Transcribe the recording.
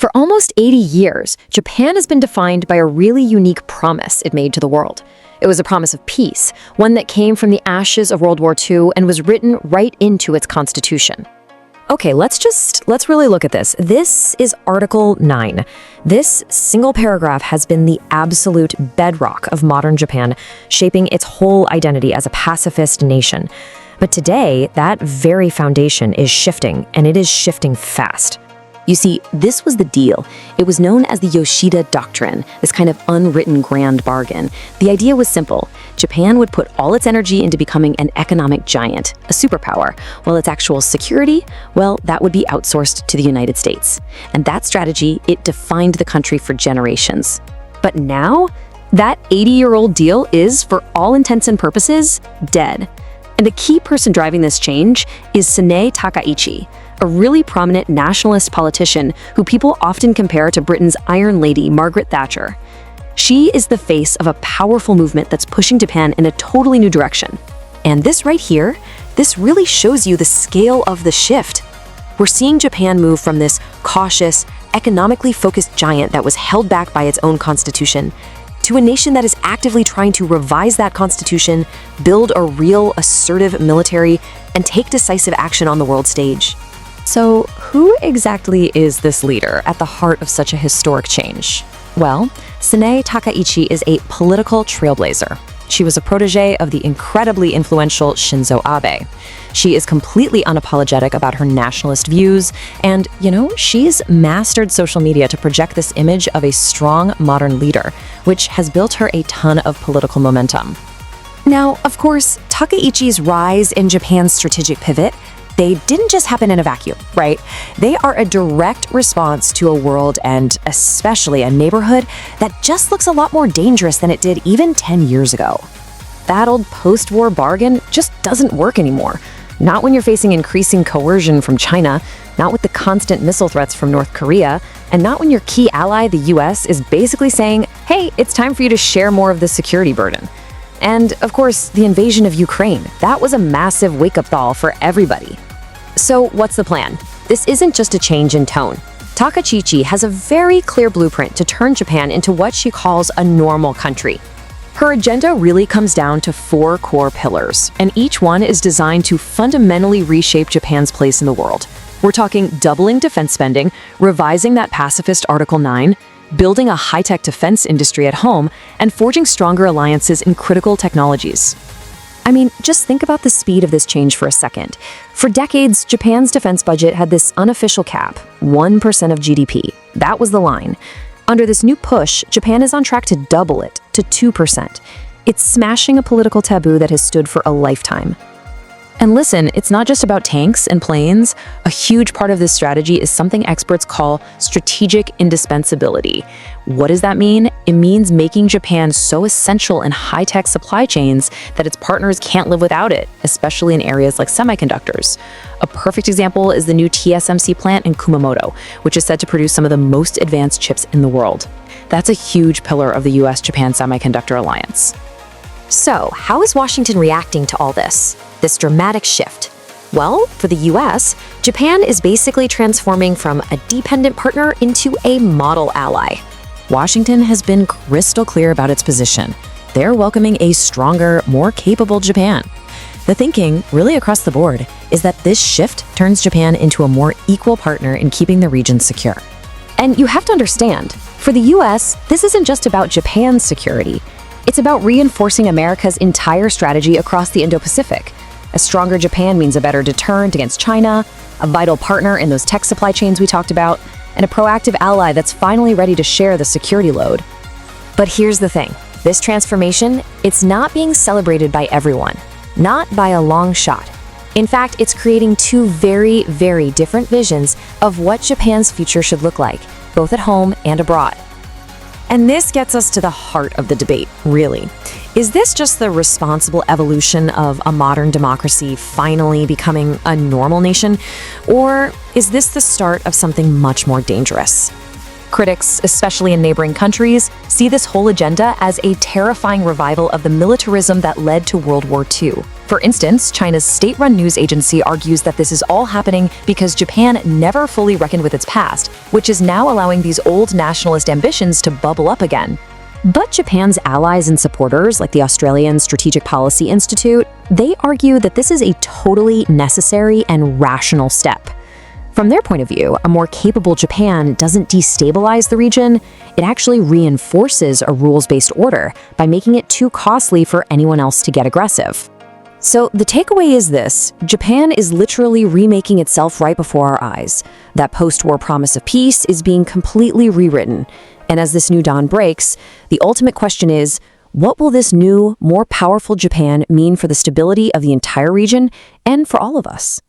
For almost 80 years, Japan has been defined by a really unique promise it made to the world. It was a promise of peace, one that came from the ashes of World War II and was written right into its constitution. Okay, let's really look at this. This is Article 9. This single paragraph has been the absolute bedrock of modern Japan, shaping its whole identity as a pacifist nation. But today, that very foundation is shifting, and it is shifting fast. You see, this was the deal. It was known as the Yoshida Doctrine, this kind of unwritten grand bargain. The idea was simple. Japan would put all its energy into becoming an economic giant, a superpower, while its actual security, well, that would be outsourced to the United States. And that strategy, it defined the country for generations. But now, that 80-year-old deal is, for all intents and purposes, dead. And the key person driving this change is Sanae Takaichi, a really prominent nationalist politician who people often compare to Britain's Iron Lady, Margaret Thatcher. She is the face of a powerful movement that's pushing Japan in a totally new direction. And this right here, this really shows you the scale of the shift. We're seeing Japan move from this cautious, economically focused giant that was held back by its own constitution to a nation that is actively trying to revise that constitution, build a real, assertive military, and take decisive action on the world stage. So, who exactly is this leader at the heart of such a historic change? Well, Sanae Takaichi is a political trailblazer. She was a protege of the incredibly influential Shinzo Abe. She is completely unapologetic about her nationalist views, and, she's mastered social media to project this image of a strong, modern leader, which has built her a ton of political momentum. Now, of course, Takaichi's rise in Japan's strategic pivot, they didn't just happen in a vacuum, right? They are a direct response to a world and especially a neighborhood that just looks a lot more dangerous than it did even 10 years ago. That old post-war bargain just doesn't work anymore. Not when you're facing increasing coercion from China, not with the constant missile threats from North Korea, and not when your key ally, the US, is basically saying, hey, it's time for you to share more of the security burden. And, of course, the invasion of Ukraine. That was a massive wake-up call for everybody. So what's the plan? This isn't just a change in tone. Takaichi has a very clear blueprint to turn Japan into what she calls a normal country. Her agenda really comes down to 4 core pillars, and each one is designed to fundamentally reshape Japan's place in the world. We're talking doubling defense spending, revising that pacifist Article 9, building a high-tech defense industry at home, and forging stronger alliances in critical technologies. I mean, just think about the speed of this change for a second. For decades, Japan's defense budget had this unofficial cap, 1% of GDP. That was the line. Under this new push, Japan is on track to double it to 2%. It's smashing a political taboo that has stood for a lifetime. And listen, it's not just about tanks and planes. A huge part of this strategy is something experts call strategic indispensability. What does that mean? It means making Japan so essential in high-tech supply chains that its partners can't live without it, especially in areas like semiconductors. A perfect example is the new TSMC plant in Kumamoto, which is said to produce some of the most advanced chips in the world. That's a huge pillar of the US-Japan semiconductor alliance. So, how is Washington reacting to all this dramatic shift? Well, for the US, Japan is basically transforming from a dependent partner into a model ally. Washington has been crystal clear about its position. They're welcoming a stronger, more capable Japan. The thinking, really across the board, is that this shift turns Japan into a more equal partner in keeping the region secure. And you have to understand, for the US, this isn't just about Japan's security. It's about reinforcing America's entire strategy across the Indo-Pacific. A stronger Japan means a better deterrent against China, a vital partner in those tech supply chains we talked about, and a proactive ally that's finally ready to share the security load. But here's the thing. This transformation, it's not being celebrated by everyone. Not by a long shot. In fact, it's creating 2 very, very different visions of what Japan's future should look like, both at home and abroad. And this gets us to the heart of the debate, really. Is this just the responsible evolution of a modern democracy finally becoming a normal nation? Or is this the start of something much more dangerous? Critics, especially in neighboring countries, see this whole agenda as a terrifying revival of the militarism that led to World War II. For instance, China's state-run news agency argues that this is all happening because Japan never fully reckoned with its past, which is now allowing these old nationalist ambitions to bubble up again. But Japan's allies and supporters, like the Australian Strategic Policy Institute, they argue that this is a totally necessary and rational step. From their point of view, a more capable Japan doesn't destabilize the region, it actually reinforces a rules-based order by making it too costly for anyone else to get aggressive. So the takeaway is this: Japan is literally remaking itself right before our eyes. That post-war promise of peace is being completely rewritten. And as this new dawn breaks, the ultimate question is, what will this new, more powerful Japan mean for the stability of the entire region and for all of us?